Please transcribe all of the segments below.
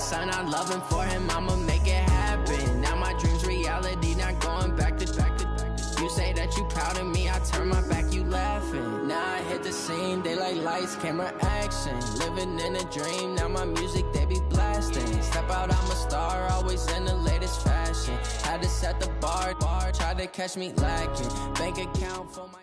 son, I'm loving for him, I'ma make it happen. Now my dream's reality, not going back to. You say that you proud of me, I turn my back, you laughing. Now I hit the scene, they like lights, camera, action. Living in a dream, now my music, they be blasting. Step out, I'm a star, always in the latest fashion. Had to set the bar, try to catch me lacking. Bank account for my...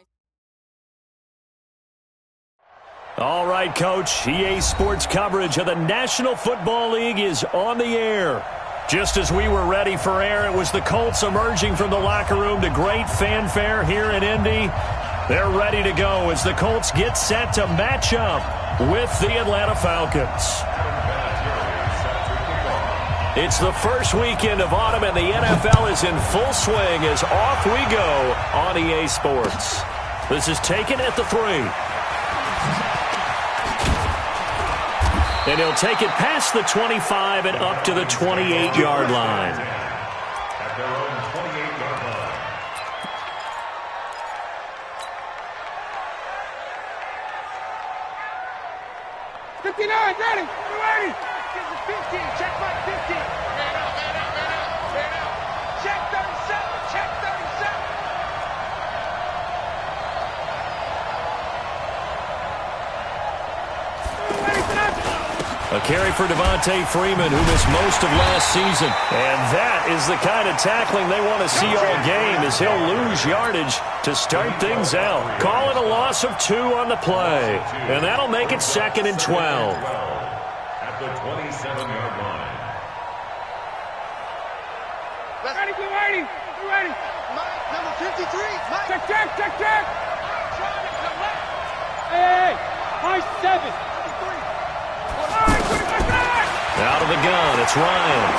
All right, Coach, EA Sports coverage of the National Football League is on the air. Just as we were ready for air, it was the Colts emerging from the locker room to great fanfare here in Indy. They're ready to go as the Colts get set to match up with the Atlanta Falcons. It's the first weekend of autumn, and the NFL is in full swing as off we go on EA Sports. This is taken at the 3. And he'll take it past the 25 and up to the 28-yard line. At their own 28-yard line. Ready? 15, check my 15. Man up. Check 37, check 37. A carry for Devontae Freeman, who missed most of last season. And that is the kind of tackling they want to see all game, as he'll lose yardage to start things out. Call it a loss of 2 on the play. And that'll make it 2nd and 12. At the 27-yard line. Ready. Mike, number 53. Mike. Check. Hey, high 7. Out of the gun, it's Ryan.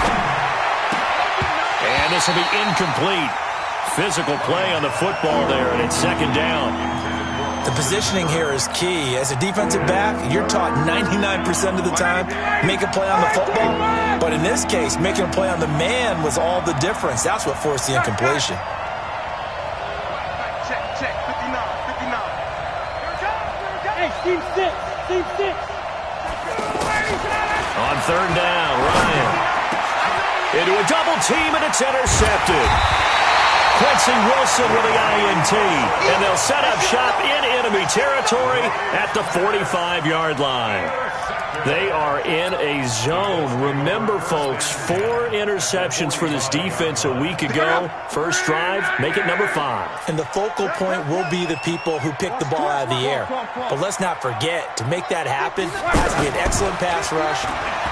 And this will be incomplete. Physical play on the football there, and it's 2nd down. The positioning here is key. As a defensive back, you're taught 99% of the time, make a play on the football. But in this case, making a play on the man was all the difference. That's what forced the incompletion. Check, 59. Hey, team 6. On 3rd down, Ryan. Into a double team, and it's intercepted. Quincy Wilson with the INT. And they'll set up shop in enemy territory at the 45-yard line. They are in a zone. Remember, folks, 4 interceptions for this defense a week ago. First drive, make it number 5. And the focal point will be the people who pick the ball out of the air. But let's not forget, to make that happen, has to be an excellent pass rush,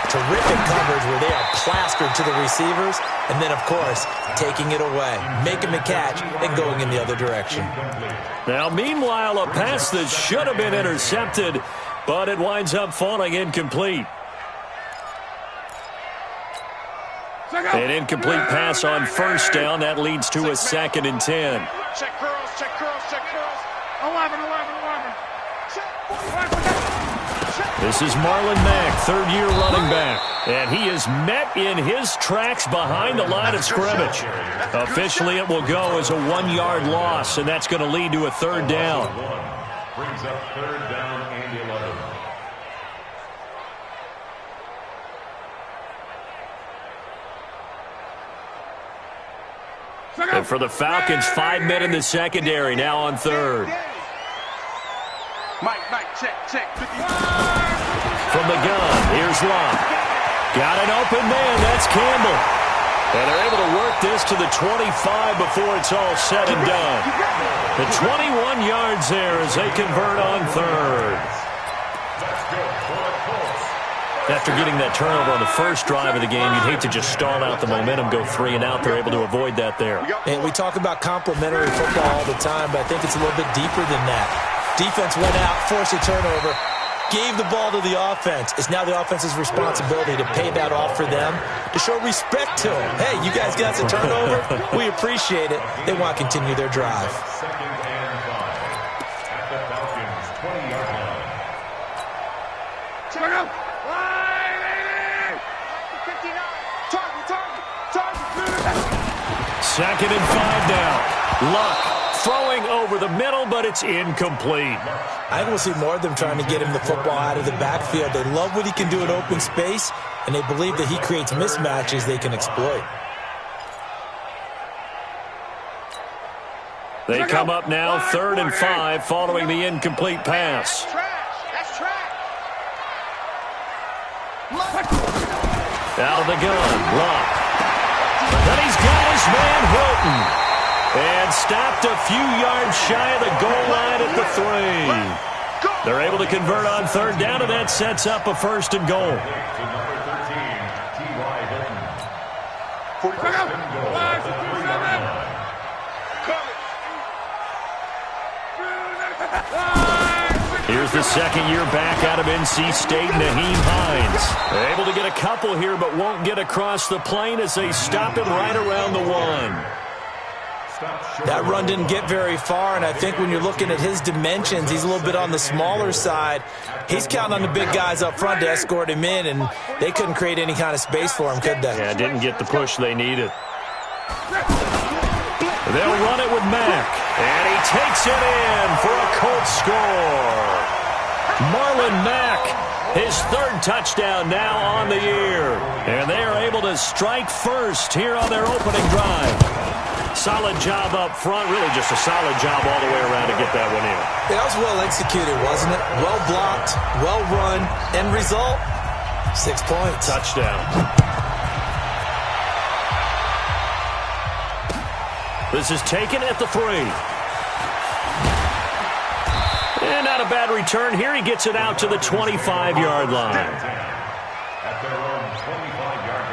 terrific coverage where they are plastered to the receivers, and then, of course, taking it away, making the catch, and going in the other direction. Now, meanwhile, a pass that should have been intercepted, but it winds up falling incomplete. An incomplete pass on 1st down. That leads to a 2nd and 10. Check curls. 11. This is Marlon Mack, 3rd-year running back. And he is met in his tracks behind the line of scrimmage. Officially, it will go as a 1-yard loss, and that's going to lead to a 3rd down. Brings up 3rd down and 11. And for the Falcons, 5 men in the secondary, now on 3rd. Mike, check. From the gun, here's Locke. Got an open man, that's Campbell. And they're able to work this to the 25 before it's all said and done. The 21 yards there as they convert on 3rd. After getting that turnover on the first drive of the game, you'd hate to just stall out the momentum, go 3 and out. They're able to avoid that there. And we talk about complementary football all the time, but I think it's a little bit deeper than that. Defense went out, forced a turnover, gave the ball to the offense. It's now the offense's responsibility to pay that off for them, to show respect to them. Hey, you guys got the turnover. We appreciate it. They want to continue their drive. 2nd and 5. At the Falcons' 20-yard line. Check out. 59. Target. 2nd and 5 now. Luck Throwing over the middle, but it's incomplete. I think we'll see more of them trying to get him the football out of the backfield. They love what he can do in open space, and they believe that he creates mismatches they can exploit. They come up now 3rd and 5 following the incomplete pass. That's trash. Out of the gun, Luck. Then he's got his man Hilton. And stopped a few yards shy of the goal line at the 3. They're able to convert on 3rd down, and that sets up a 1st and goal. Here's the second year back out of NC State, Naheem Hines. They're able to get a couple here, but won't get across the plane as they stop him right around the 1. That run didn't get very far, and I think when you're looking at his dimensions, he's a little bit on the smaller side. He's counting on the big guys up front to escort him in, and they couldn't create any kind of space for him, could they? Yeah, didn't get the push they needed. They'll run it with Mack, and he takes it in for a Colts score. Marlon Mack, his 3rd touchdown now on the year. And they are able to strike first here on their opening drive. Solid job up front, really just a solid job all the way around to get that one in. That was well executed, wasn't it? Well blocked, well run, end result, 6 points. Touchdown. This is taken at the 3. And not a bad return here. He gets it out to the 25-yard line. At their own 25-yard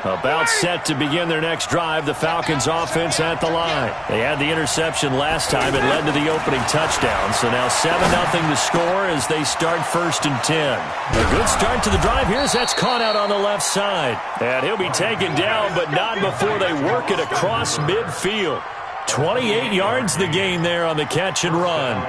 line. About set to begin their next drive. The Falcons offense at the line. They had the interception last time. It led to the opening touchdown. So now 7-0 the score as they start 1st and 10. A good start to the drive here as that's caught out on the left side. And he'll be taken down, but not before they work it across midfield. 28 yards the gain there on the catch and run.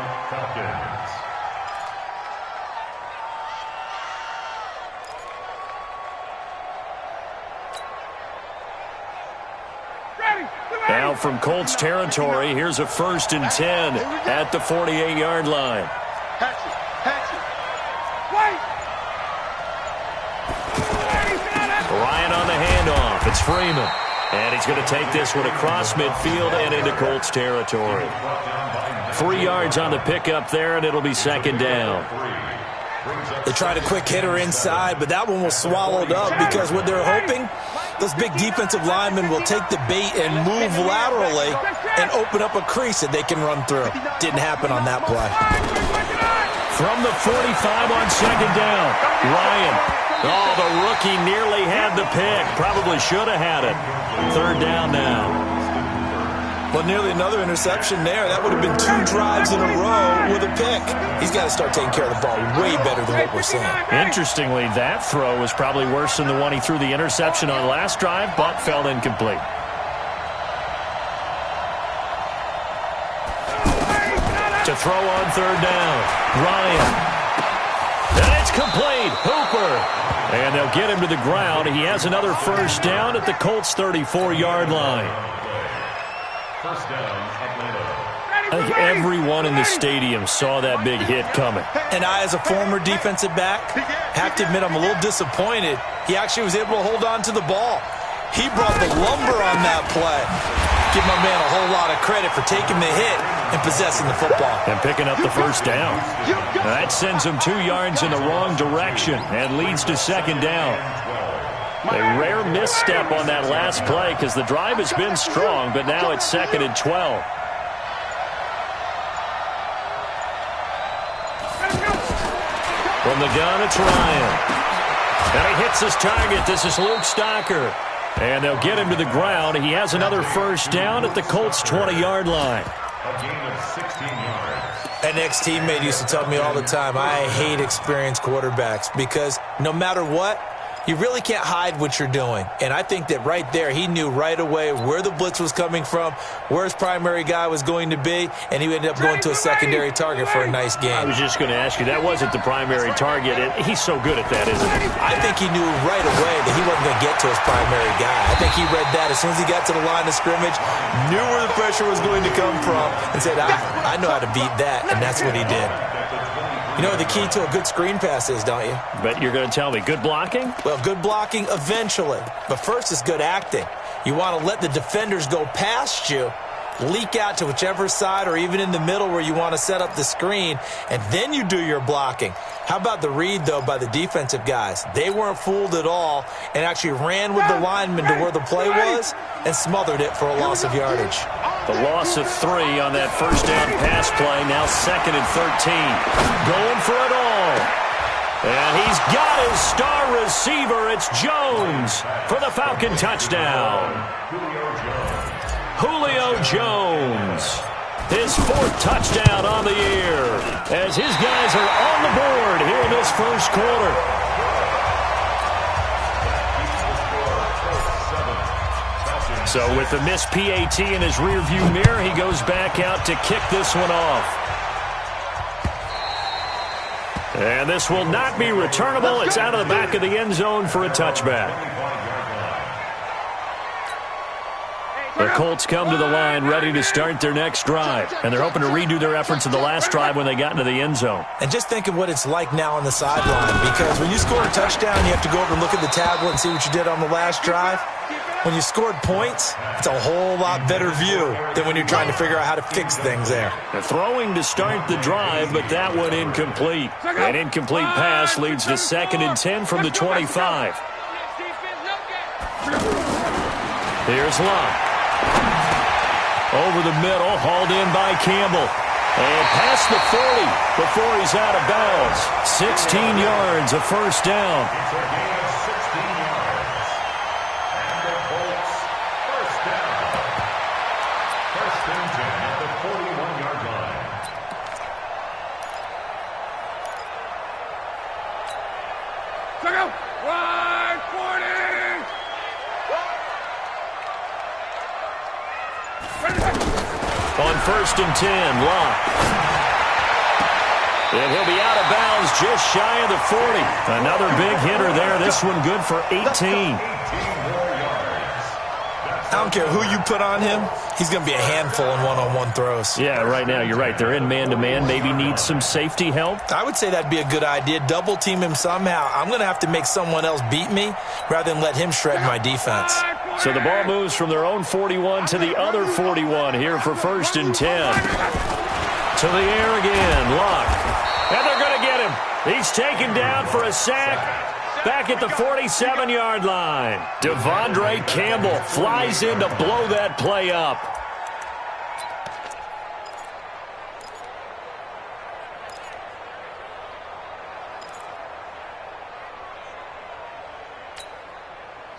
Now from Colts territory, here's a 1st and 10 at the 48-yard line. Ryan on the handoff. It's Freeman. And he's going to take this one across midfield and into Colts territory. 3 yards on the pickup there, and it'll be 2nd down. They tried a quick hitter inside, but that one was swallowed up because what they're hoping, those big defensive linemen will take the bait and move laterally and open up a crease that they can run through. Didn't happen on that play. From the 45 on 2nd down, Ryan. Oh, the rookie nearly had the pick. Probably should have had it. 3rd down now. But nearly another interception there. That would have been 2 drives in a row with a pick. He's got to start taking care of the ball way better than what we're seeing. Interestingly, that throw was probably worse than the one he threw the interception on last drive, but fell incomplete. To throw on 3rd down, Ryan. And it's complete. Hooper. And they'll get him to the ground. He has another 1st down at the Colts 34-yard line. First down, Atlanta. I think everyone in the stadium saw that big hit coming. And I, as a former defensive back, have to admit I'm a little disappointed. He actually was able to hold on to the ball. He brought the lumber on that play. Give my man a whole lot of credit for taking the hit and possessing the football. And picking up the 1st down. That sends him 2 yards in the wrong direction and leads to 2nd down. A rare misstep on that last play because the drive has been strong, but now it's 2nd and 12. From the gun, it's Ryan. And he hits his target. This is Luke Stocker. And they'll get him to the ground. He has another 1st down at the Colts' 20-yard line. A gain of 16 yards. An ex-teammate used to tell me all the time, I hate experienced quarterbacks because no matter what, You really can't hide what you're doing. And I think that right there, he knew right away where the blitz was coming from, where his primary guy was going to be, and he ended up going to a secondary target for a nice game. I was just going to ask you, that wasn't the primary target, and he's so good at that, isn't he? I think he knew right away that he wasn't going to get to his primary guy. I think he read that as soon as he got to the line of scrimmage, knew where the pressure was going to come from, and said, I know how to beat that, and that's what he did. You know what the key to a good screen pass is, don't you? But you're going to tell me, good blocking? Well, good blocking eventually. But first is good acting. You want to let the defenders go past you, leak out to whichever side or even in the middle where you want to set up the screen, and then you do your blocking. How about the read, though, by the defensive guys? They weren't fooled at all and actually ran with the lineman to where the play was and smothered it for a loss of yardage. The loss of 3 on that first down pass play, now 2nd and 13. Going for it all. And he's got his star receiver. It's Jones for the Falcon touchdown. Julio Jones, his 4th touchdown on the year, as his guys are on the board here in this first quarter. So with the missed PAT in his rearview mirror, he goes back out to kick this one off. And this will not be returnable. It's out of the back of the end zone for a touchback. The Colts come to the line ready to start their next drive. And they're hoping to redo their efforts in the last drive when they got into the end zone. And just think of what it's like now on the sideline. Because when you score a touchdown, you have to go over and look at the tablet and see what you did on the last drive. When you scored points, it's a whole lot better view than when you're trying to figure out how to fix things there. The throwing to start the drive, but that one incomplete. An incomplete pass leads to 2nd and 10 from the 25. Here's Locke. Over the middle, hauled in by Campbell. And past the 40 before he's out of bounds. 16 yards, a first down. On 1st and 10, Locke. And he'll be out of bounds just shy of the 40. Another big hitter there. This one good for 18. I don't care who you put on him. He's going to be a handful in one-on-one throws. Yeah, right now, you're right. They're in man-to-man. Maybe need some safety help. I would say that'd be a good idea. Double team him somehow. I'm going to have to make someone else beat me rather than let him shred my defense. So the ball moves from their own 41 to the other 41 here for 1st and 10. To the air again, Locke. And they're going to get him. He's taken down for a sack. Back at the 47-yard line. Devondre Campbell flies in to blow that play up.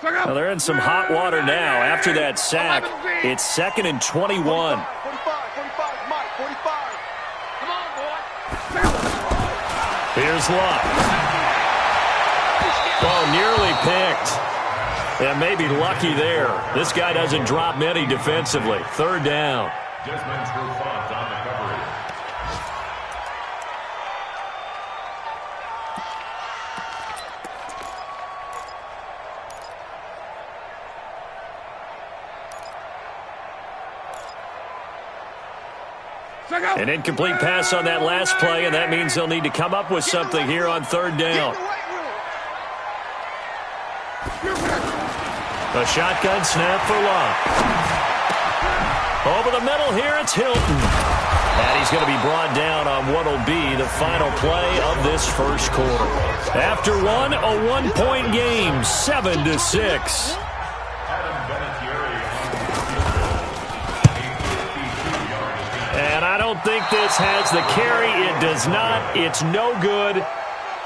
Well, they're in some hot water now. After that sack, it's 2nd and 21. 45, Mike, 45. Come on, boy. Here's Locke. Oh, nearly picked. And maybe lucky there. This guy doesn't drop many defensively. 3rd down. Desmond Trufant on the coverage. An incomplete pass on that last play, and that means they'll need to come up with something here on 3rd down. A shotgun snap for Locke. Over the middle here, it's Hilton. And he's going to be brought down on what will be the final play of this first quarter. After one, a one-point game, 7-6. And I don't think this has the carry. It does not. It's no good.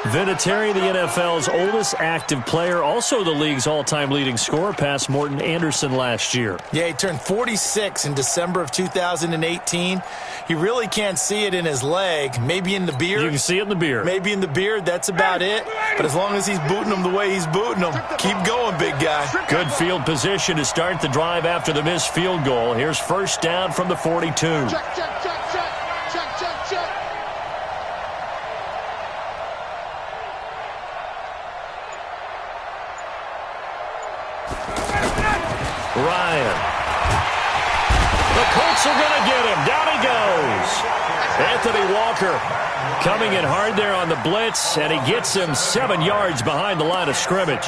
Vinatieri, the NFL's oldest active player, also the league's all-time leading scorer, past Morton Anderson last year. Yeah, he turned 46 in December of 2018. He really can't see it in his leg, maybe in the beard. You can see it in the beard. Maybe in the beard, that's about it. But as long as he's booting him the way he's booting him, keep going, big guy. Good field position to start the drive after the missed field goal. Here's first down from the 42. Ryan. The Colts are going to get him. Down he goes. Anthony Walker coming in hard there on the blitz, and he gets him 7 yards behind the line of scrimmage.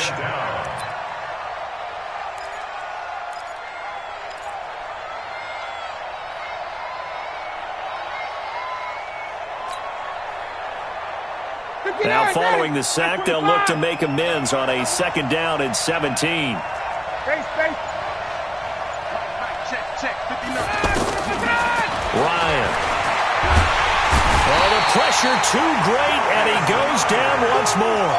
Now following the sack, they'll look to make amends on a second down and 17. Ryan. Oh, the pressure too great, and he goes down once more.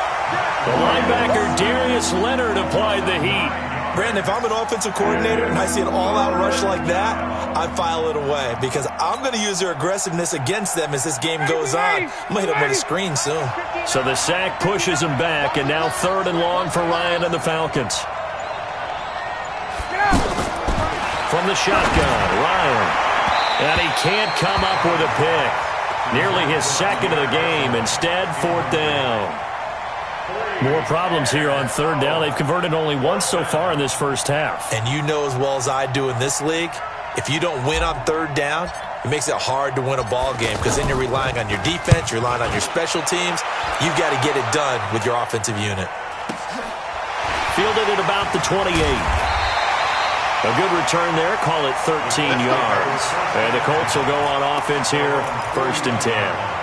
The linebacker Darius Leonard applied the heat. Brandon, if I'm an offensive coordinator and I see an all-out rush like that, I file it away because I'm going to use their aggressiveness against them as this game goes on. I'm going to hit them with a screen soon. So the sack pushes him back, and now 3rd and long for Ryan and the Falcons. From the shotgun, Ryan. And he can't come up with a pick. Nearly his second of the game. Instead, 4th down. More problems here on 3rd down. They've converted only once so far in this first half. And you know as well as I do in this league, if you don't win on 3rd down, it makes it hard to win a ball game because then you're relying on your defense, you're relying on your special teams. You've got to get it done with your offensive unit. Fielded at about the 28. A good return there. Call it 13 yards. And the Colts will go on offense here, 1st and 10.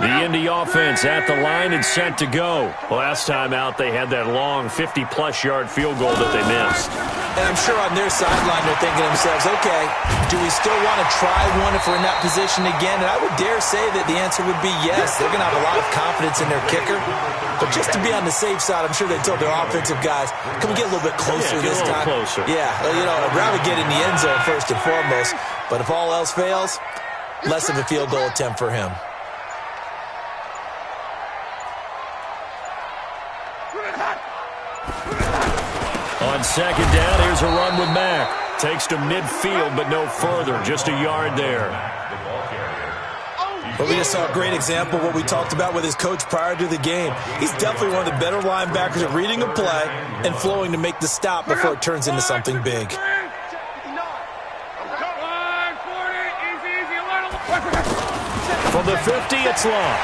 The Indy offense at the line and set to go. Last time out, they had that long 50-plus yard field goal that they missed. And I'm sure on their sideline they're thinking to themselves, okay, do we still want to try one if we're in that position again? And I would dare say that the answer would be yes. They're going to have a lot of confidence in their kicker. But just to be on the safe side, I'm sure they told their offensive guys, can we get a little bit closer this time? Closer. Yeah, you know, I'd rather get in the end zone first and foremost. But if all else fails, less of a field goal attempt for him. On 2nd down, here's a run with Mack. Takes to midfield, but no further. Just a yard there. But we just saw a great example of what we talked about with his coach prior to the game. He's definitely one of the better linebackers at reading a play and flowing to make the stop before it turns into something big. From the 50, it's long.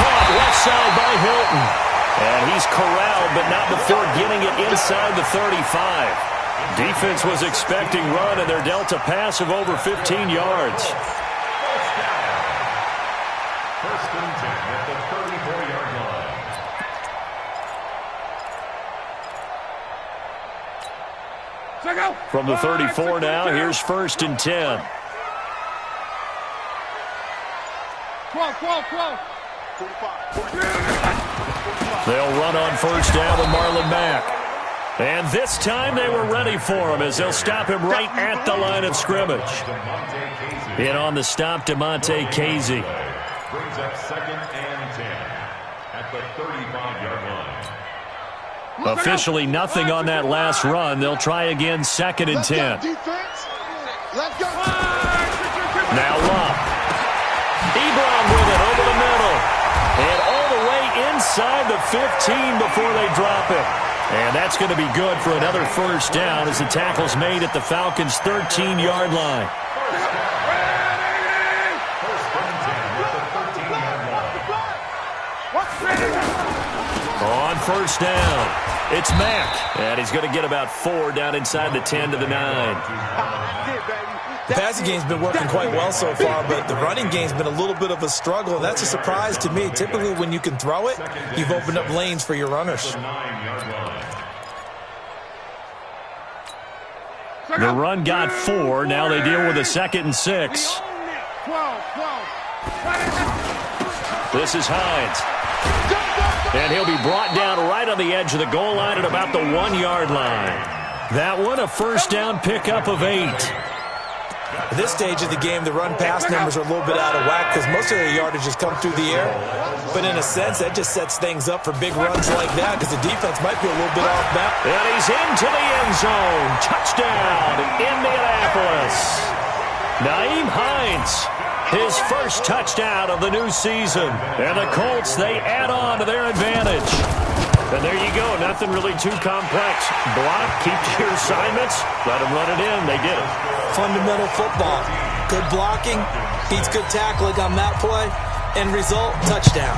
Caught left side by Hilton. And he's corralled, but not before getting it inside the 35. Defense was expecting run, and they're dealt a pass of over 15 yards. First and 10 at the 34-yard line. From the 34 now, here's 1st and 10. 12. They'll run on 1st down with Marlon Mack. And this time they were ready for him as they'll stop him right at the line of scrimmage. In on the stop, DeMonte Casey. Brings up 2nd and 10 at the 35-yard line. Officially nothing on that last run. They'll try again 2nd and 10. Now Love. Ebron with it over the middle. And all the way inside the 15 before they drop it. And that's going to be good for another 1st down as the tackle's made at the Falcons' 13-yard line. On 1st down, it's Mack. And he's going to get about 4 down inside the 10 to the 9. The passing game's been working quite well so far, but the running game's been a little bit of a struggle, and that's a surprise to me. Typically, when you can throw it, you've opened up lanes for your runners. The run got 4. Now they deal with a 2nd and 6. 12. This is Hines. And he'll be brought down right on the edge of the goal line at about the 1-yard line. That one, a first down pickup of 8. At this stage of the game, the run-pass numbers are a little bit out of whack because most of the yardage has come through the air. But in a sense, that just sets things up for big runs like that because the defense might be a little bit off balance. And he's into the end zone. Touchdown, Indianapolis. Nyheim Hines, his first touchdown of the new season. And the Colts, they add on to their advantage. And there you go. Nothing really too complex. Block, keep to your assignments, let them run it in. They did it. Fundamental football. Good blocking, beats good tackling on that play. End result, touchdown.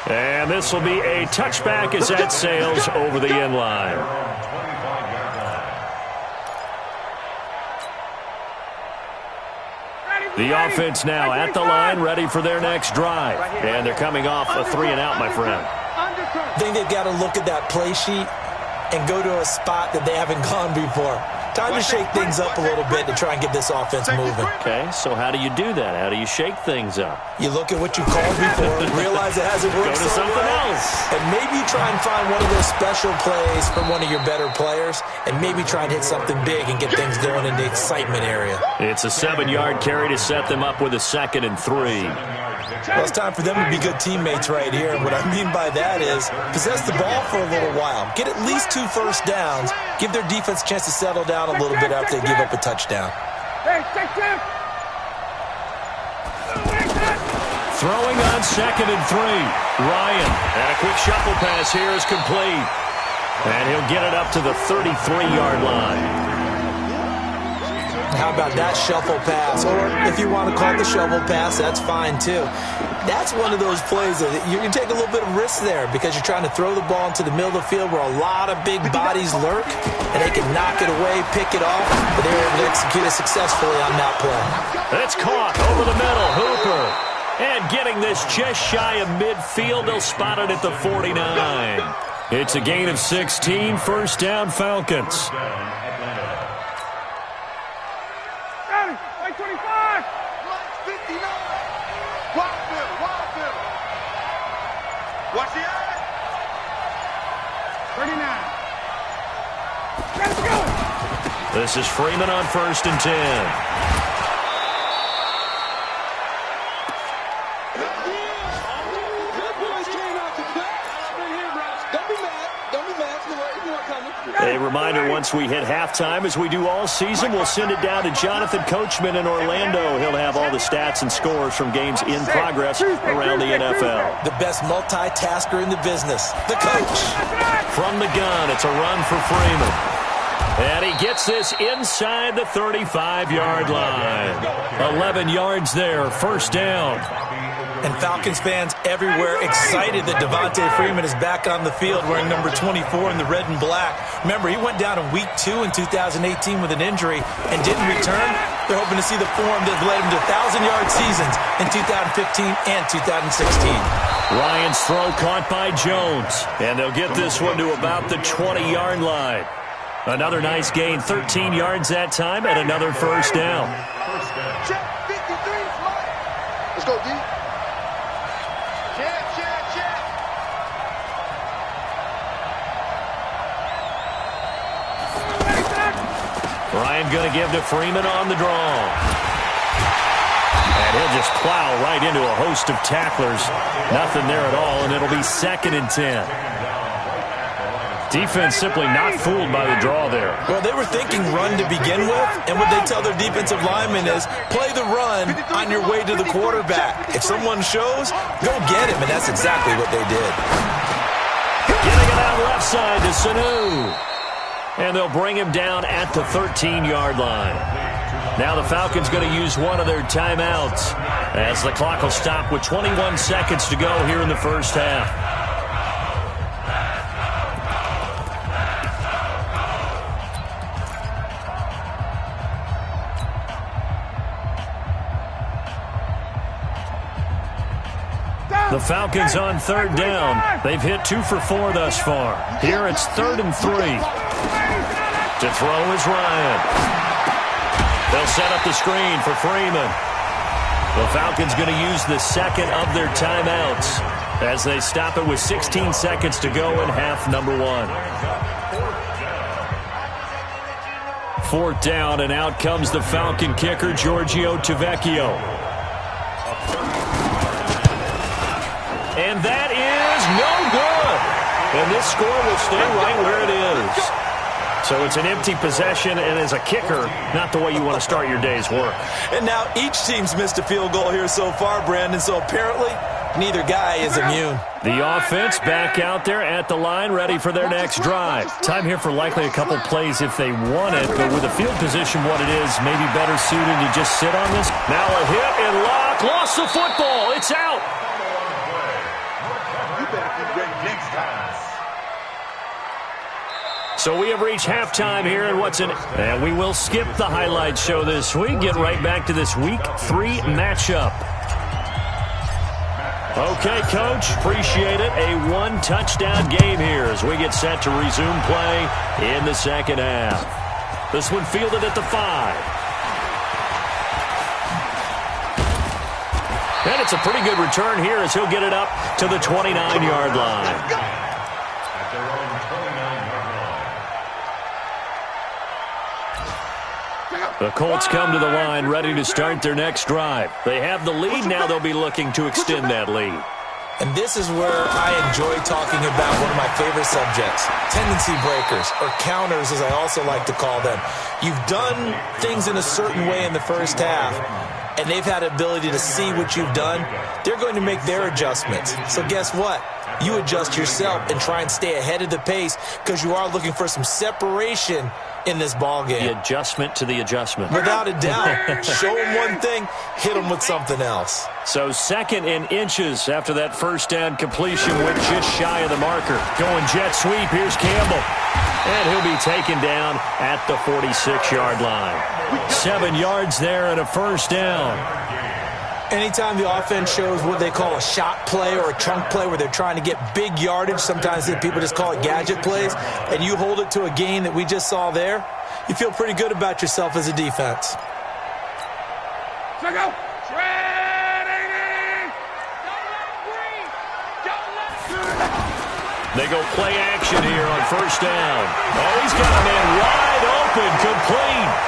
And this will be a touchback as that sails over the end line. The offense now at the line, ready for their next drive. And they're coming off a 3-and-out, my friend. I think they've got to look at that play sheet and go to a spot that they haven't gone before. Time to shake things up a little bit to try and get this offense moving. Okay, so how do you do that? How do you shake things up? You look at what you called before, realize it hasn't worked Go to something else. and maybe try and find one of those special plays from one of your better players, and maybe try and hit something big and get things going in the excitement area. It's a 7-yard carry to set them up with a 2nd and 3. Well, it's time for them to be good teammates right here. And what I mean by that is possess the ball for a little while. Get at least 2 first downs. Give their defense a chance to settle down a little bit after they give up a touchdown. Throwing on 2nd and 3. Ryan. And a quick shuffle pass here is complete. And he'll get it up to the 33-yard line. How about that shuffle pass? Or if you want to call it the shovel pass, that's fine too. That's one of those plays that you can take a little bit of risk there because you're trying to throw the ball into the middle of the field where a lot of big bodies lurk, and they can knock it away, pick it off, but they were able to execute it successfully on that play. It's caught over the middle. Hooper. And getting this just shy of midfield, they'll spot it at the 49. It's a gain of 16, first down Falcons. 25! 59! Wildfield! Watch the eye! 39. Let's go! This is Freeman on 1st and 10. A reminder, once we hit halftime, as we do all season, we'll send it down to Jonathan Coachman in Orlando. He'll have all the stats and scores from games in progress around the NFL. The best multitasker in the business, the coach. From the gun, it's a run for Freeman. And he gets this inside the 35-yard line. 11 yards there, first down. And Falcons fans everywhere excited that Devontae Freeman is back on the field wearing number 24 in the red and black. Remember, he went down in Week 2 in 2018 with an injury and didn't return. They're hoping to see the form that led him to 1,000-yard seasons in 2015 and 2016. Ryan's throw caught by Jones. And they'll get this one to about the 20-yard line. Another nice gain, 13 yards that time, and another first down. Check 53, let's go, D. Check. Ryan going to give to Freeman on the draw. And he'll just plow right into a host of tacklers. Nothing there at all, and it'll be 2nd and 10. Defense simply not fooled by the draw there. Well, they were thinking run to begin with, and what they tell their defensive linemen is play the run on your way to the quarterback. If someone shows, go get him, and that's exactly what they did. Getting it out left side to Sanu. And they'll bring him down at the 13-yard line. Now the Falcons going to use one of their timeouts as the clock will stop with 21 seconds to go here in the first half. Down! The Falcons on third down. They've hit 2 for 4 thus far. Here it's 3rd and 3. To throw is Ryan. They'll set up the screen for Freeman. The Falcons going to use the second of their timeouts as they stop it with 16 seconds to go in half number 1. 4th down, and out comes the Falcon kicker, Giorgio Tavecchio. And that is no good. And this score will stay right where it is. So it's an empty possession, and as a kicker, not the way you want to start your day's work. And now each team's missed a field goal here so far, Brandon, so apparently neither guy is immune. The offense back out there at the line, ready for their next drive. Time here for likely a couple plays if they want it, but with the field position what it is, maybe better suited to just sit on this. Now a hit and lock, lost the football, it's out. You better be ready next time. So we have reached halftime here, and and we will skip the highlight show this week. Get right back to this Week 3 matchup. Okay, Coach, appreciate it. A 1-touchdown game here as we get set to resume play in the second half. This one fielded at the 5. And it's a pretty good return here as he'll get it up to the 29-yard line. The Colts come to the line ready to start their next drive. They have the lead. Now they'll be looking to extend that lead. And this is where I enjoy talking about one of my favorite subjects, tendency breakers, or counters as I also like to call them. You've done things in a certain way in the first half, and they've had the ability to see what you've done. They're going to make their adjustments. So guess what? You adjust yourself and try and stay ahead of the pace because you are looking for some separation in this ball game. The adjustment to the adjustment. Without a doubt. Show them one thing, hit them with something else. So 2nd and inches after that first down completion went just shy of the marker. Going jet sweep, here's Campbell. And he'll be taken down at the 46-yard line. 7 yards there and a first down. Anytime the offense shows what they call a shot play or a chunk play where they're trying to get big yardage, sometimes people just call it gadget plays, and you hold it to a gain that we just saw there, you feel pretty good about yourself as a defense. They go play action here on first down. Oh, he's got a man wide open, complete.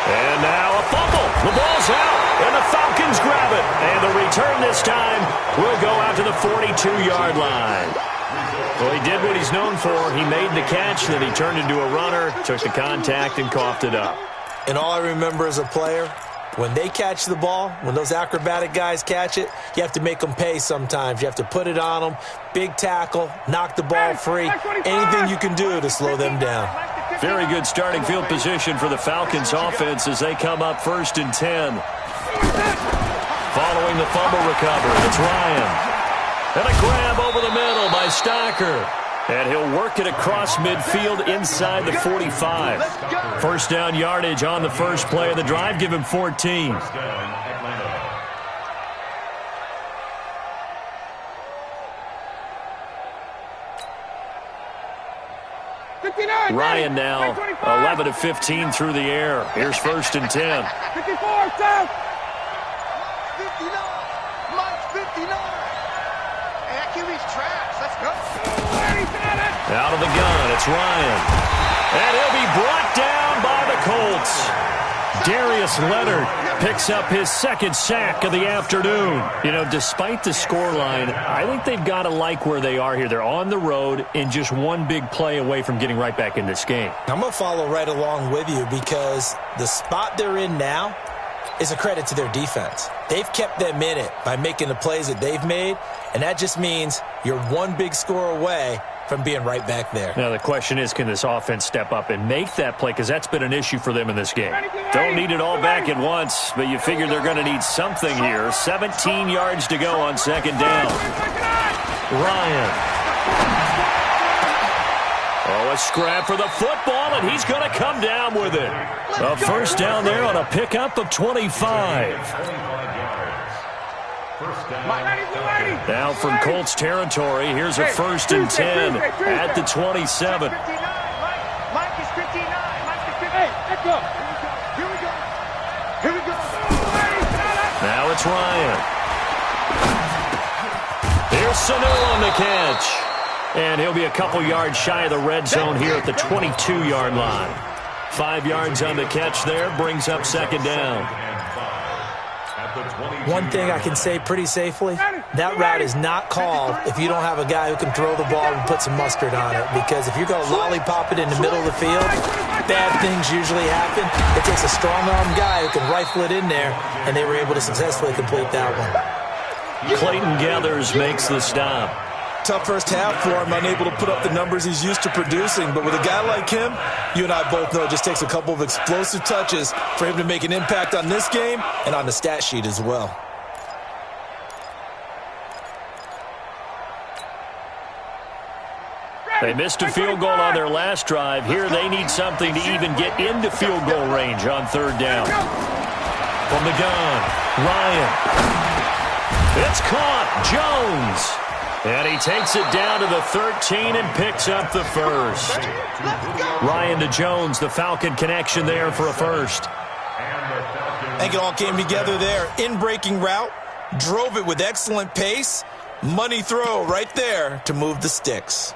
And now a fumble. The ball's out, and the Falcons grab it. And the return this time will go out to the 42-yard line. Well, he did what he's known for. He made the catch, then he turned into a runner, took the contact, and coughed it up. And all I remember as a player, when they catch the ball, when those acrobatic guys catch it, you have to make them pay sometimes. You have to put it on them, big tackle, knock the ball free, anything you can do to slow them down. Very good starting field position for the Falcons offense as they come up 1st and 10. Following the fumble recovery, it's Ryan. And a grab over the middle by Stocker. And he'll work it across midfield inside the 45. First down yardage on the first play of the drive. Give him 14. Ryan now 11 of 15 through the air. Here's 1st and 10. 54, stop! 59. Mike's 59. And that QB's trash. Let's go. Out of the gun, it's Ryan. And he'll be brought down by the Colts. Darius Leonard picks up his 2nd sack of the afternoon. You know, despite the scoreline, I think they've got to like where they are here. They're on the road and just one big play away from getting right back in this game. I'm going to follow right along with you because the spot they're in now is a credit to their defense. They've kept them in it by making the plays that they've made, and that just means you're one big score away from being right back there. Now the question is, can this offense step up and make that play? Because that's been an issue for them in this game. Don't need it all back at once, but you figure they're going to need something here. 17 yards to go on 2nd down. Ryan. Oh, a scrap for the football, and he's going to come down with it. A first down there on a pickup of 25. First down. Now from Colts territory, here's a 1st and 10 at the 27. Mike is 59. Mike is 50. Hey, let's go. Here we go. Here we go. Now it's Ryan. Here's Sanu on the catch. And he'll be a couple yards shy of the red zone here at the 22-yard line. 5 yards on the catch there, brings up 2nd down. One thing I can say pretty safely, that route is not called if you don't have a guy who can throw the ball and put some mustard on it. Because if you're going to lollipop it in the middle of the field, bad things usually happen. It takes a strong-arm guy who can rifle it in there, and they were able to successfully complete that one. Clayton Gathers makes the stop. Tough first half for him, unable to put up the numbers he's used to producing. But with a guy like him, you and I both know it just takes a couple of explosive touches for him to make an impact on this game and on the stat sheet as well. They missed a field goal on their last drive. Here they need something to even get into field goal range on 3rd down. From the gun, Ryan. It's caught. Jones. And he takes it down to the 13 and picks up the 1st. Ryan to Jones, the Falcon connection there for a 1st. I think it all came together there. In-breaking route, drove it with excellent pace. Money throw right there to move the sticks.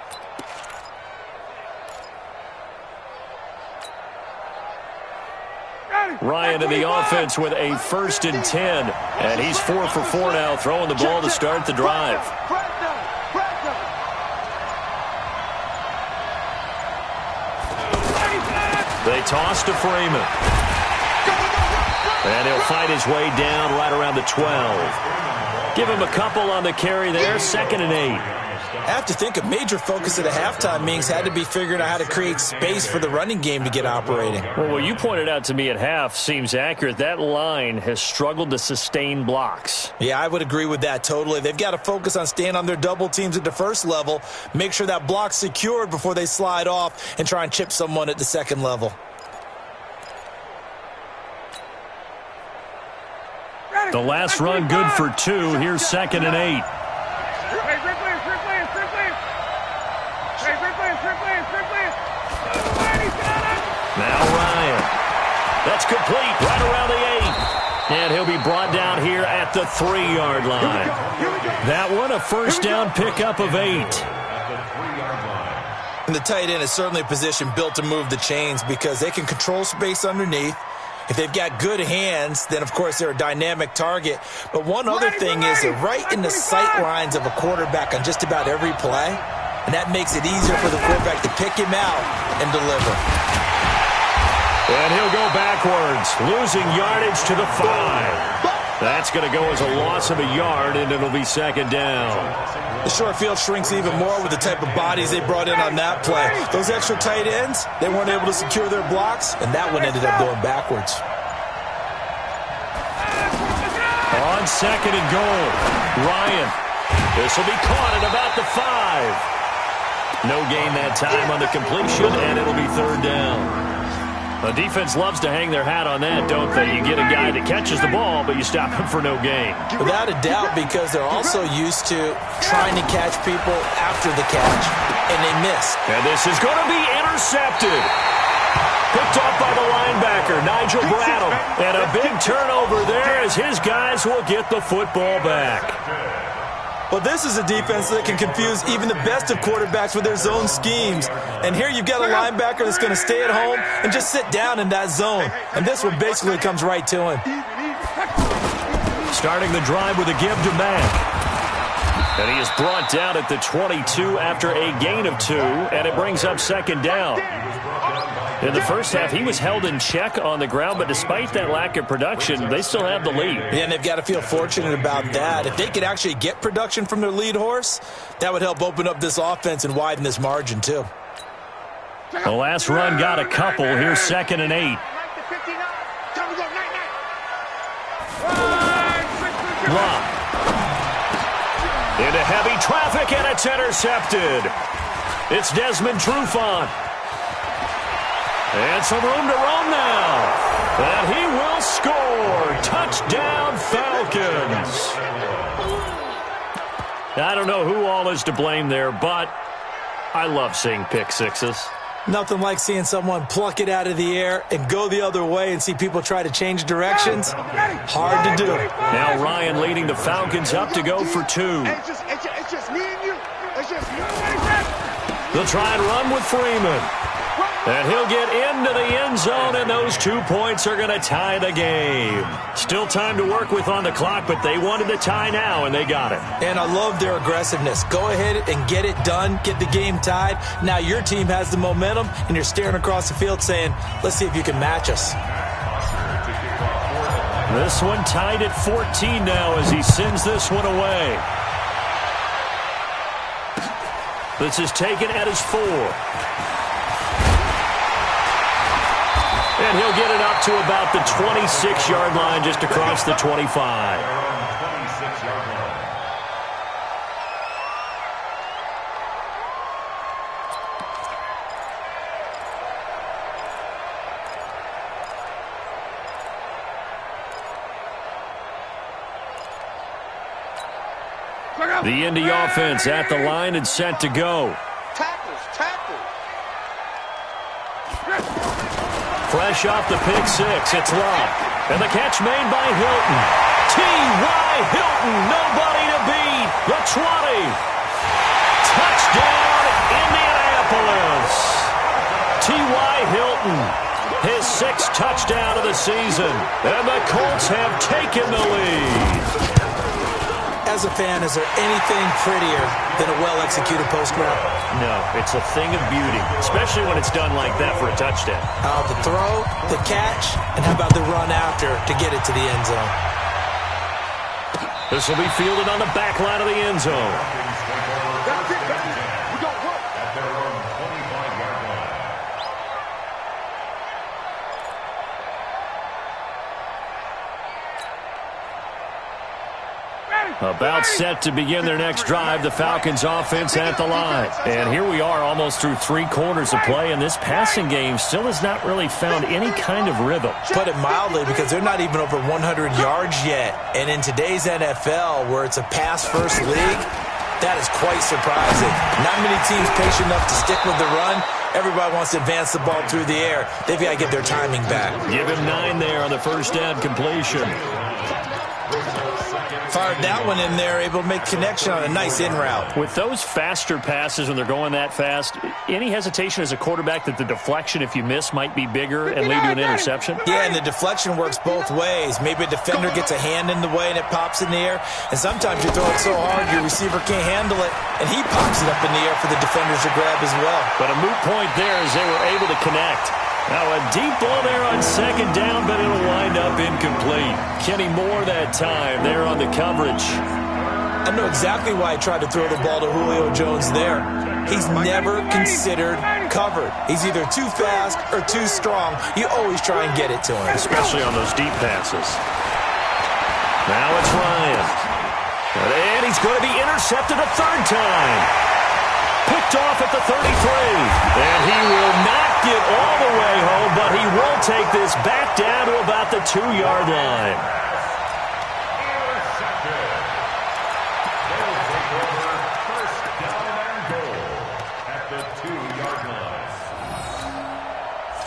Ryan in the offense with a 1st and 10. And he's 4 for 4 now, throwing the ball to start the drive. They toss to Freeman. And he'll fight his way down right around the 12. Give him a couple on the carry there, 2nd and 8. I have to think a major focus at a halftime means had to be figuring out how to create space for the running game to get operating. Well, what you pointed out to me at half seems accurate. That line has struggled to sustain blocks. Yeah, I would agree with that totally. They've got to focus on staying on their double teams at the 1st level, make sure that block's secured before they slide off and try and chip someone at the 2nd level. The last run good for 2. Here's 2nd and 8. Now Ryan. That's complete right around the 8. And he'll be brought down here at the 3-yard line. That one, a 1st down pickup of 8. And the tight end is certainly a position built to move the chains because they can control space underneath. If they've got good hands, then, of course, they're a dynamic target. But one other thing is they're right in the sight lines of a quarterback on just about every play. And that makes it easier for the quarterback to pick him out and deliver. And he'll go backwards, losing yardage to the 5. That's going to go as a loss of a yard, and it'll be 2nd down. The short field shrinks even more with the type of bodies they brought in on that play. Those extra tight ends, they weren't able to secure their blocks, and that one ended up going backwards. On 2nd and goal, Ryan. This will be caught at about the 5. No gain that time on the completion, and it'll be 3rd down. The defense loves to hang their hat on that, don't they? You get a guy that catches the ball, but you stop him for no gain. Without a doubt, because they're also used to trying to catch people after the catch, and they miss. And this is going to be intercepted. Picked off by the linebacker, Nigel Bradham. And a big turnover there as his guys will get the football back. Well, this is a defense that can confuse even the best of quarterbacks with their zone schemes. And here you've got a linebacker that's going to stay at home and just sit down in that zone. And this one basically comes right to him. Starting the drive with a give to Mack. And he is brought down at the 22 after a gain of 2, and it brings up 2nd down. In the first half, he was held in check on the ground, but despite that lack of production, they still have the lead. Yeah, and they've got to feel fortunate about that. If they could actually get production from their lead horse, that would help open up this offense and widen this margin, too. The last run got a couple. Here's 2nd and 8. Love. Into heavy traffic, and it's intercepted. It's Desmond Trufant. And some room to roam now. And he will score. Touchdown, Falcons. I don't know who all is to blame there, but I love seeing pick sixes. Nothing like seeing someone pluck it out of the air and go the other way and see people try to change directions. Hard to do. Now Ryan leading the Falcons up to go for two. It's just me and you. It's just me. They'll try and run with Freeman. And he'll get into the end zone, and those 2 points are going to tie the game. Still time to work with on the clock, but they wanted the tie now, and they got it. And I love their aggressiveness. Go ahead and get it done, get the game tied. Now your team has the momentum, and you're staring across the field saying, let's see if you can match us. This one tied at 14 now as he sends this one away. This is taken at his 4. And he'll get it up to about the 26-yard line, just across the 25. The Indy offense at the line and set to go. Tackles. Fresh off the pick six, it's Love. And the catch made by Hilton. T.Y. Hilton, nobody to beat. The 20. Touchdown, Indianapolis. T.Y. Hilton, his 6th touchdown of the season. And the Colts have taken the lead. As a fan, is there anything prettier than a well-executed post route? No, it's a thing of beauty, especially when it's done like that for a touchdown. The throw, the catch, and how about the run after to get it to the end zone? This will be fielded on the back line of the end zone. That's it, baby. We got work. At their own 25-yard line. About set to begin their next drive, the Falcons offense at the line. And here we are almost through 3 quarters of play, and this passing game still has not really found any kind of rhythm. Put it mildly, because they're not even over 100 yards yet. And in today's NFL, where it's a pass-first league, that is quite surprising. Not many teams patient enough to stick with the run. Everybody wants to advance the ball through the air. They've got to get their timing back. Give him 9 there on the first down completion. Fired that one in there, able to make connection on a nice in route. With those faster passes, when they're going that fast, any hesitation as a quarterback that the deflection, if you miss, might be bigger and lead to an interception? Yeah, and the deflection works both ways. Maybe a defender gets a hand in the way and it pops in the air. And sometimes you throw it so hard your receiver can't handle it, and he pops it up in the air for the defenders to grab as well. But a moot point there as they were able to connect. Now a deep ball there on second down, but it'll wind up incomplete. Kenny Moore that time there on the coverage. I know exactly why I tried to throw the ball to Julio Jones there. He's never considered covered. He's either too fast or too strong. You always try and get it to him. Especially on those deep passes. Now it's Ryan. And he's going to be intercepted a 3rd time. Picked off at the 33. And he will not get all the way home, but he will take this back down to about the 2-yard line. They'll take over first down and goal at the 2-yard line.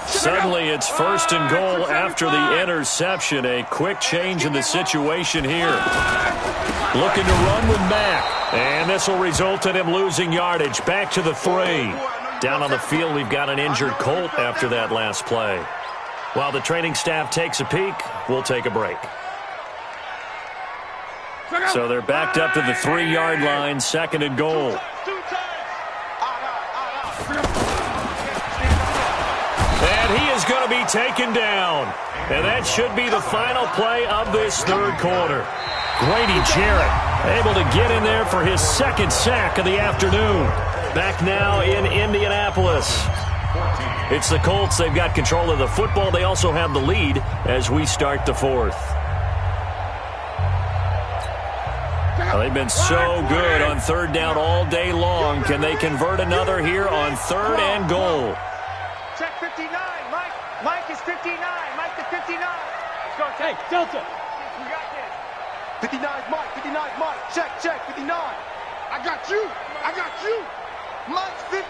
Suddenly it's 1st and goal after the interception. A quick change in the situation here. Looking to run with Mack. And this will result in him losing yardage. Back to the 3. Down on the field, we've got an injured Colt after that last play. While the training staff takes a peek, we'll take a break. So they're backed up to the 3-yard line, 2nd and goal. And he is going to be taken down. And that should be the final play of this 3rd quarter. Grady Jarrett able to get in there for his 2nd sack of the afternoon. Back now in Indianapolis. It's the Colts. They've got control of the football. They also have the lead as we start the 4th. Well, they've been so good on 3rd down all day long. Can they convert another here on 3rd and goal? Check 59. Mike is 59. Mike is 59. Let's go. Hey, Delta. We got this. 59 Mike. 59 Mike. Check. 59. I got you. I got you. Mike's 50.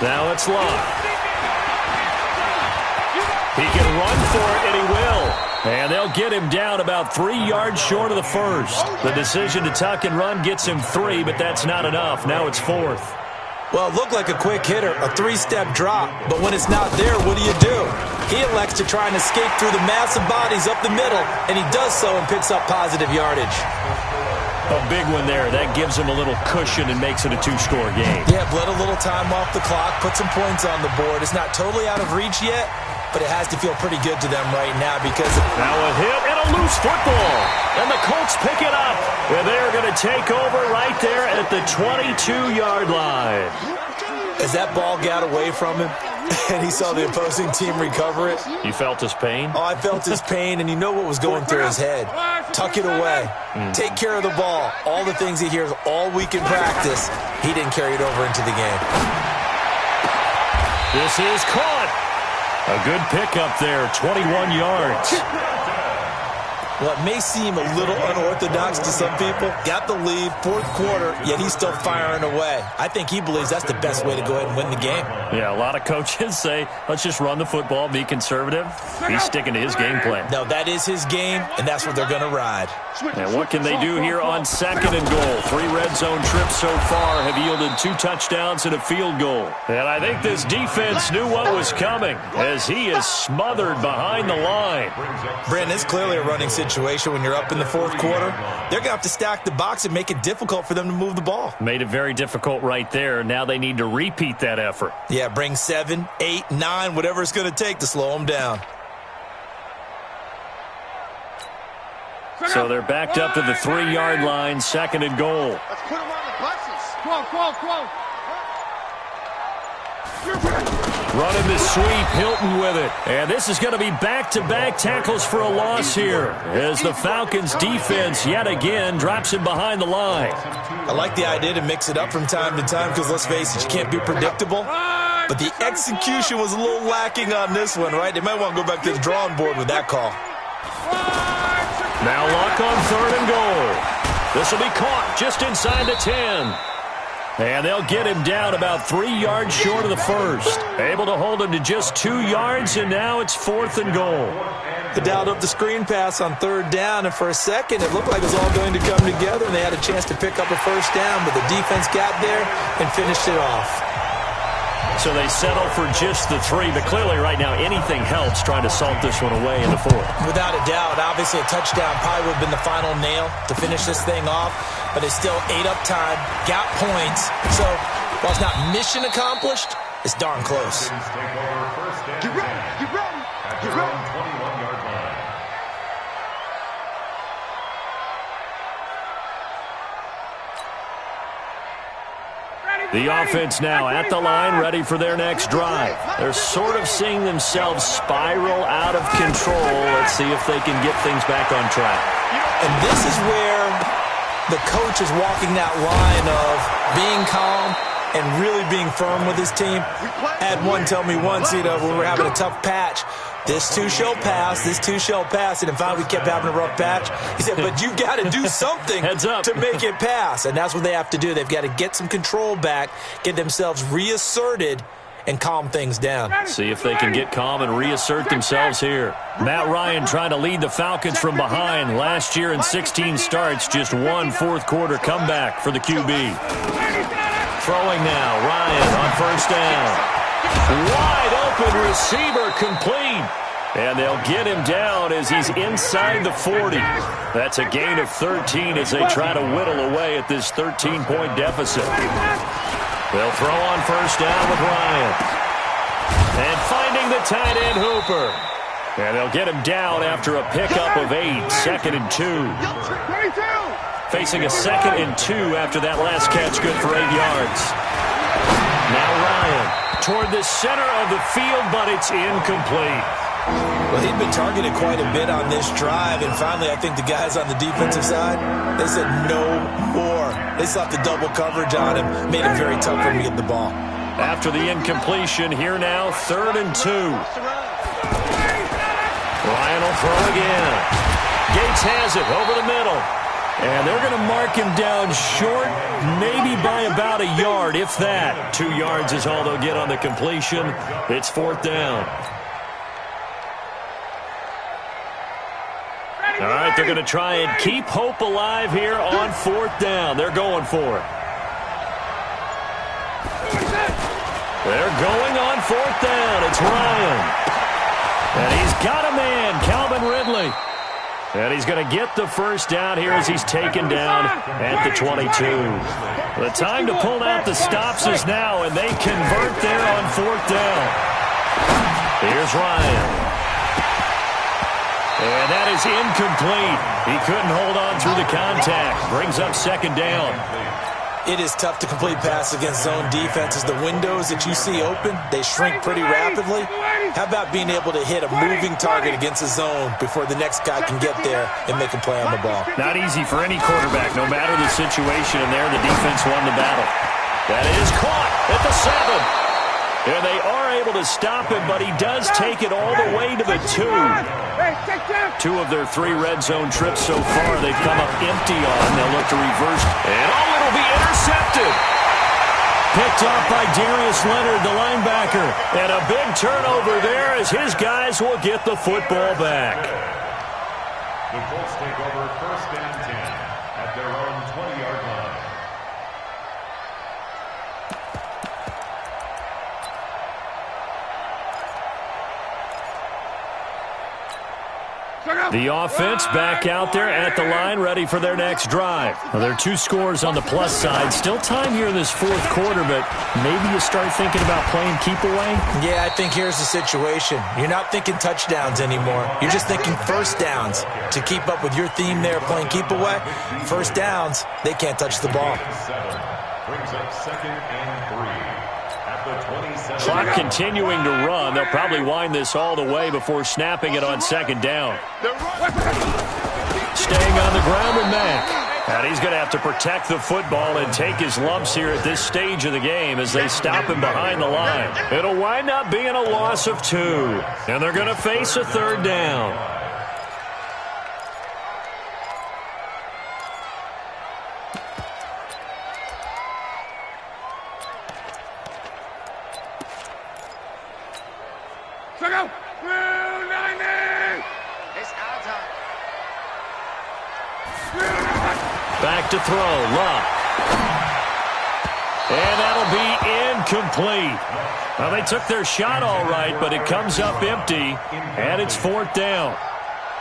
Now it's Love. He can run for it, and he will. And they'll get him down about 3 yards short of the first. The decision to tuck and run gets him 3, but that's not enough. Now it's 4th. Well, it looked like a quick hitter, a 3-step drop. But when it's not there, what do? He elects to try and escape through the massive bodies up the middle, and he does so and picks up positive yardage. A big one there. That gives him a little cushion and makes it a 2-score game. Yeah, bled a little time off the clock, put some points on the board. It's not totally out of reach yet, but it has to feel pretty good to them right now because... Now a hit and a loose football. And the Colts pick it up. And they're going to take over right there at the 22-yard line. As that ball got away from him and he saw the opposing team recover it. You felt his pain? Oh, I felt his pain, and you know what was going through his head. Tuck it away. Take care of the ball. All the things he hears all week in practice, he didn't carry it over into the game. This is caught. A good pickup there, 21 yards. Well, it may seem a little unorthodox to some people. Got the lead, 4th quarter, yet he's still firing away. I think he believes that's the best way to go ahead and win the game. Yeah, a lot of coaches say, let's just run the football, be conservative. He's sticking to his game plan. No, that is his game, and that's what they're going to ride. And what can they do here on 2nd and goal? 3 red zone trips so far have yielded 2 touchdowns and a field goal. And I think this defense knew what was coming as he is smothered behind the line. Brandon, it's clearly a running situation when you're up in the 4th quarter. They're going to have to stack the box and make it difficult for them to move the ball. Made it very difficult right there. Now they need to repeat that effort. Yeah, bring 7, 8, 9, whatever it's going to take to slow them down. So they're backed up to the 3-yard line, 2nd and goal. Let's put him on the buses. Come on. Running the sweep, Hilton with it. And this is going to be back-to-back tackles for a loss here as the Falcons defense yet again drops him behind the line. I like the idea to mix it up from time to time because, let's face it, you can't be predictable. But the execution was a little lacking on this one, right? They might want to go back to the drawing board with that call. Now Luck on 3rd and goal. This will be caught just inside the 10. And they'll get him down about 3 yards short of the first. Able to hold him to just 2 yards, and now it's 4th and goal. They dialed up the screen pass on 3rd down, and for a second it looked like it was all going to come together, and they had a chance to pick up a 1st down, but the defense got there and finished it off. So they settle for just the 3, but clearly right now anything helps trying to salt this one away in the 4th. Without a doubt, obviously a touchdown probably would have been the final nail to finish this thing off, but it's still ate up time, got points. So while it's not mission accomplished, it's darn close. Get ready. At their own 21-yard line. The offense now at the line, ready for their next drive. They're sort of seeing themselves spiral out of control. Let's see if they can get things back on track. And this is where the coach is walking that line of being calm and really being firm with his team. I had one tell me once, when we're having a tough patch, this too shall pass, this too shall pass. And in fact, we kept having a rough patch. He said, but you've got to do something to make it pass. And that's what they have to do. They've got to get some control back, get themselves reasserted, and calm things down. See if they can get calm and reassert themselves here. Matt Ryan trying to lead the Falcons from behind. Last year in 16 starts, just 1 4th-quarter comeback for the QB. Throwing now, Ryan on 1st down. Wide open receiver complete. And they'll get him down as he's inside the 40. That's a gain of 13 as they try to whittle away at this 13-point deficit. They'll throw on 1st down with Ryan. And finding the tight end Hooper. And they'll get him down after a pickup of 8, 2nd and 2. Facing a 2nd and 2 after that last catch, good for 8 yards. Now Ryan toward the center of the field, but it's incomplete. Well, he'd been targeted quite a bit on this drive, and finally I think the guys on the defensive side, they said no more. They slapped the double coverage on him, made it very tough for him to get the ball. After the incompletion, here now, 3rd and 2. Ryan will throw again. Gates has it over the middle. And they're going to mark him down short, maybe by about a yard, if that. 2 yards is all they'll get on the completion. It's 4th down. All right, they're going to try and keep hope alive here on 4th down. They're going for it. They're going on 4th down. It's Ryan. And he's got a man, Calvin Ridley. And he's going to get the first down here as he's taken down at the 22. The time to pull out the stops is now, and they convert there on 4th down. Here's Ryan. And that is incomplete. He couldn't hold on through the contact. Brings up 2nd down. It is tough to complete passes against zone defenses. The windows that you see open, they shrink pretty rapidly. How about being able to hit a moving target against a zone before the next guy can get there and make a play on the ball? Not easy for any quarterback, no matter the situation. And there, the defense won the battle. That is caught at the 7. And they are able to stop him, but he does take it all the way to the 2. 2 of their 3 red zone trips so far, they've come up empty on. They'll look to reverse. And it'll be intercepted. Picked off by Darius Leonard, the linebacker. And a big turnover there as his guys will get the football back. The Colts take over 1st and 10 at their own 20-yard line. The offense back out there at the line, ready for their next drive. Well, there are 2 scores on the plus side. Still time here in this 4th quarter, but maybe you start thinking about playing keep away? Yeah, I think here's the situation. You're not thinking touchdowns anymore. You're just thinking first downs. To keep up with your theme there, playing keep away, first downs, they can't touch the ball. 7 brings up 2nd and 3. Clock continuing to run. They'll probably wind this all the way before snapping it on 2nd down. Staying on the ground with Mack. And he's going to have to protect the football and take his lumps here at this stage of the game as they stop him behind the line. It'll wind up being a loss of 2. And they're going to face a 3rd down. Back to throw, Love. And that'll be incomplete. Well, they took their shot all right, but it comes up empty, and it's 4th down.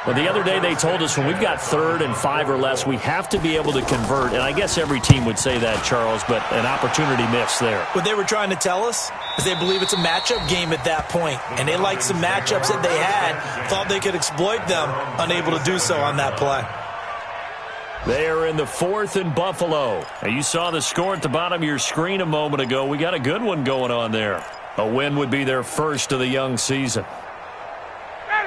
Well, the other day they told us when we've got 3rd and 5 or less, we have to be able to convert. And I guess every team would say that, Charles, but an opportunity missed there. What they were trying to tell us is they believe it's a matchup game at that point, and they liked some matchups that they had, thought they could exploit them, unable to do so on that play. They are in the 4th and Buffalo. Now, you saw the score at the bottom of your screen a moment ago. We got a good one going on there. A win would be their first of the young season.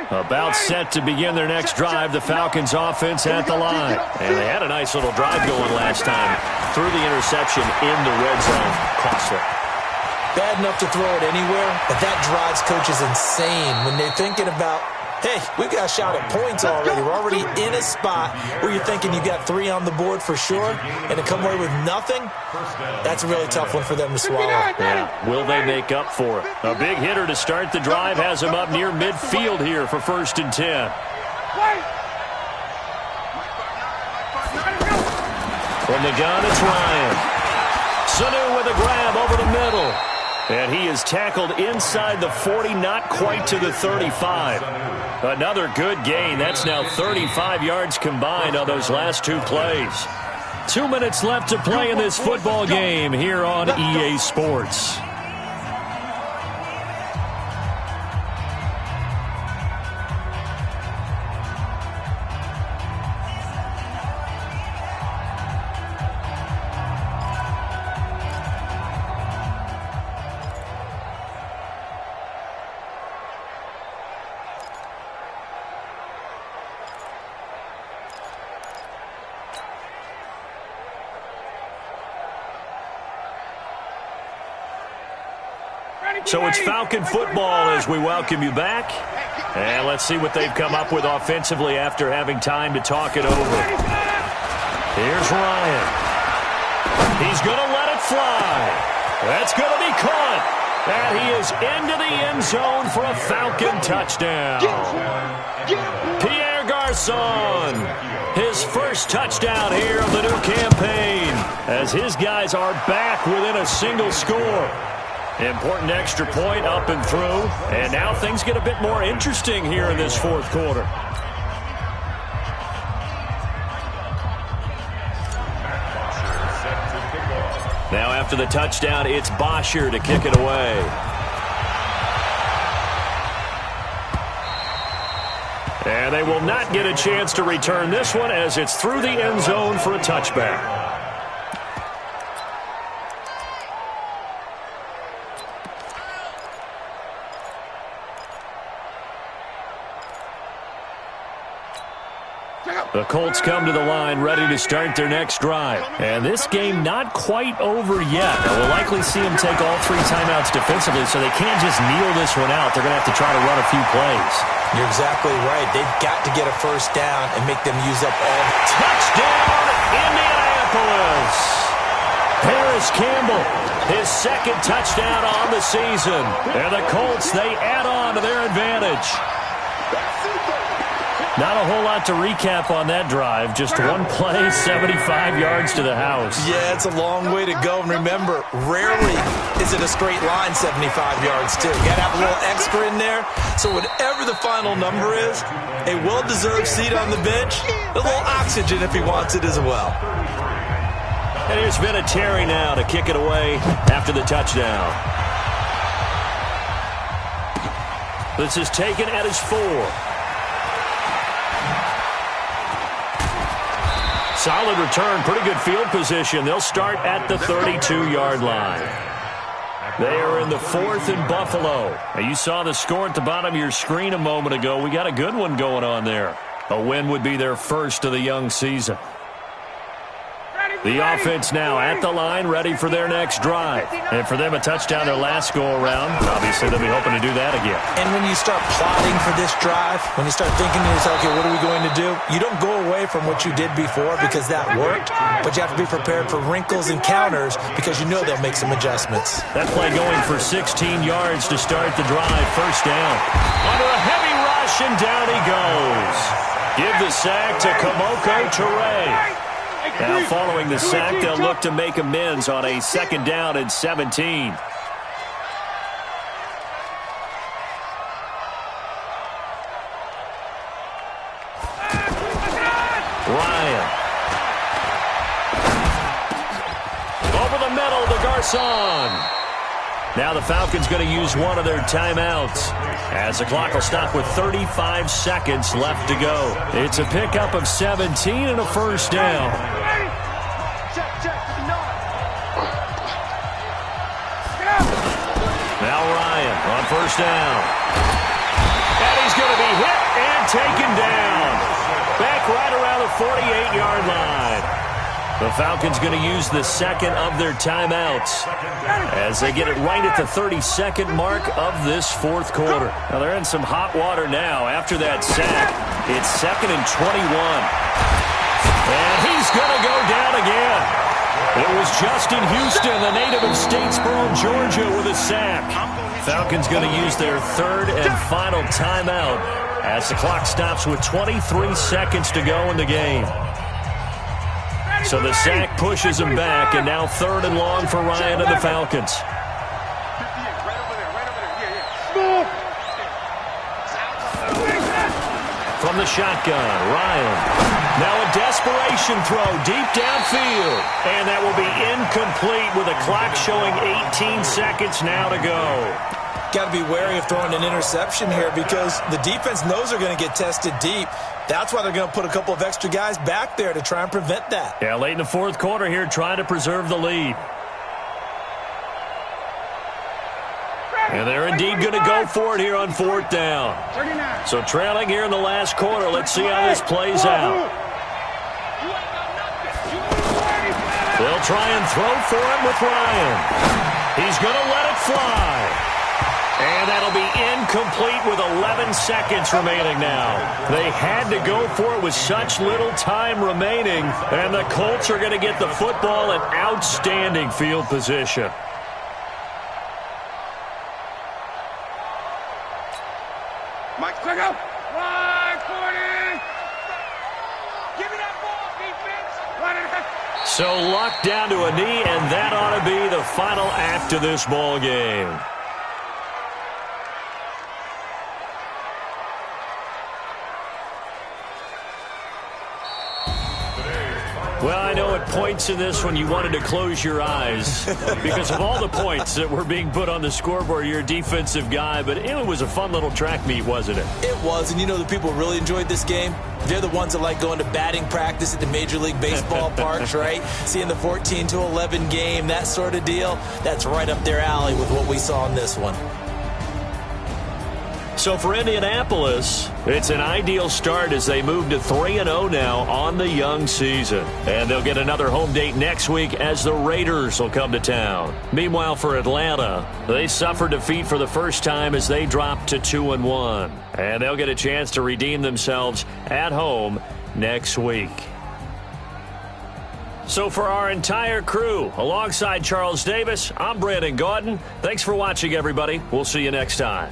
About set to begin their next drive, the Falcons offense at the line. And they had a nice little drive going last time. Threw the interception in the red zone. Costly. Bad enough to throw it anywhere, but that drives coaches insane when they're thinking about, hey, we've got a shot at points already. We're already in a spot where you're thinking you got 3 on the board for sure, and to come away with nothing, that's a really tough one for them to swallow. Yeah, will they make up for it? A big hitter to start the drive has them up near midfield here for 1st and 10. From the gun, it's Ryan. Sanu with a grab over the middle. And he is tackled inside the 40, not quite to the 35. Another good gain. That's now 35 yards combined on those last 2 plays. 2 minutes left to play in this football game here on EA Sports. So it's Falcon football as we welcome you back. And let's see what they've come up with offensively after having time to talk it over. Here's Ryan. He's going to let it fly. That's going to be caught. And he is into the end zone for a Falcon touchdown. Pierre Garçon, his first touchdown here of the new campaign, as his guys are back within a single score. Important extra point up and through, and now things get a bit more interesting here in this fourth quarter. Now after the touchdown, it's Bosher to kick it away. And they will not get a chance to return this one as it's through the end zone for a touchback. The Colts come to the line ready to start their next drive. And this game not quite over yet. Now, we'll likely see them take all 3 timeouts defensively, so they can't just kneel this one out. They're going to have to try to run a few plays. You're exactly right. They've got to get a first down and make them use up all. Touchdown, Indianapolis! Paris Campbell, his second touchdown on the season. And the Colts, they add on to their advantage. Not a whole lot to recap on that drive. Just one play, 75 yards to the house. Yeah, it's a long way to go. And remember, rarely is it a straight line 75 yards, too. You got to have a little extra in there. So whatever the final number is, a well-deserved seat on the bench, a little oxygen if he wants it as well. And here's Vinatieri now to kick it away after the touchdown. This is taken at his 4. Solid return, pretty good field position. They'll start at the 32-yard line. They are in the 4th in Buffalo. Now, you saw the score at the bottom of your screen a moment ago. We got a good one going on there. A win would be their first of the young season. The offense now at the line, ready for their next drive. And for them, a touchdown their last go-around. Obviously, they'll be hoping to do that again. And when you start plotting for this drive, when you start thinking to yourself, okay, what are we going to do? You don't go away from what you did before because that worked, but you have to be prepared for wrinkles and counters because you know they'll make some adjustments. That play going for 16 yards to start the drive. First down. Under a heavy rush, and down he goes. Give the sack to Kamoko Toure. Now, following the sack, they'll look to make amends on a 2nd down and 17. Ryan. Over the middle to Garçon. Now the Falcons going to use one of their timeouts as the clock will stop with 35 seconds left to go. It's a pickup of 17 and a first down. Now Ryan on first down. And he's going to be hit and taken down. Back right around the 48-yard line. The Falcons going to use the second of their timeouts as they get it right at the 32nd mark of this fourth quarter. Now they're in some hot water now after that sack. It's 2nd and 21. And he's going to go down again. It was Justin Houston, the native of Statesboro, Georgia, with a sack. Falcons going to use their 3rd and final timeout as the clock stops with 23 seconds to go in the game. So the sack pushes him back, and now 3rd and long for Ryan and the Falcons. From the shotgun, Ryan. Now a desperation throw deep downfield. And that will be incomplete with a clock showing 18 seconds now to go. Got to be wary of throwing an interception here because the defense knows they're going to get tested deep. That's why they're going to put a couple of extra guys back there to try and prevent that. Yeah, late in the fourth quarter here, trying to preserve the lead. And they're indeed going to go for it here on 4th down. So trailing here in the last quarter. Let's see how this plays out. They'll try and throw for him with Ryan. He's going to let it fly. And that'll be incomplete with 11 seconds remaining now. They had to go for it with such little time remaining, and the Colts are going to get the football in outstanding field position. Mike, quick up! So luck down to a knee, and that ought to be the final act of this ball game. Well, I know at points in this one you wanted to close your eyes because of all the points that were being put on the scoreboard. You're a defensive guy, but it was a fun little track meet, wasn't it? It was, and you know the people who really enjoyed this game? They're the ones that like going to batting practice at the Major League Baseball parks, right? Seeing the 14-11 game, that sort of deal. That's right up their alley with what we saw in this one. So for Indianapolis, it's an ideal start as they move to 3-0 now on the young season. And they'll get another home date next week as the Raiders will come to town. Meanwhile, for Atlanta, they suffered defeat for the first time as they dropped to 2-1. And they'll get a chance to redeem themselves at home next week. So for our entire crew, alongside Charles Davis, I'm Brandon Gaudin. Thanks for watching, everybody. We'll see you next time.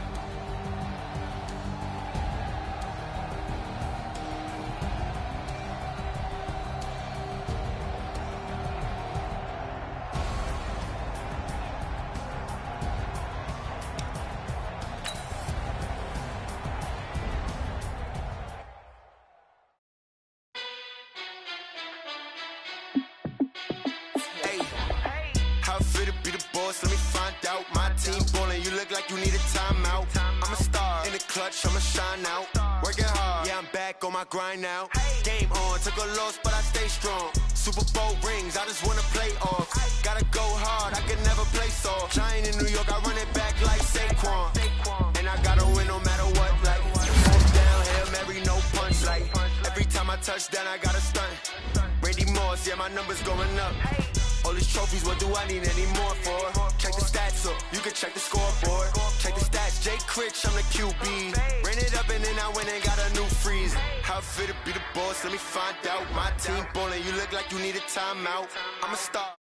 Let me find out. My team ballin', you look like you need a timeout. I'm a star in the clutch, I'ma shine out. Working hard, yeah, I'm back on my grind now. Game on, took a loss, but I stay strong. Super Bowl rings, I just wanna play off. Gotta go hard, I can never play soft. Giant in New York, I run it back like Saquon. And I gotta win no matter what, like. Fourth down, Hail Mary, no punch, like. Every time I touch down, I gotta stunt. Randy Moss, yeah, my number's going up. All these trophies, what do I need any more for? Check the stats up, you can check the scoreboard. Check the stats, Jay Critch, I'm the QB. Ran it up and then I went and got a new freeze. How fit to be the boss, let me find out. My team ballin', you look like you need a timeout. I'm a star.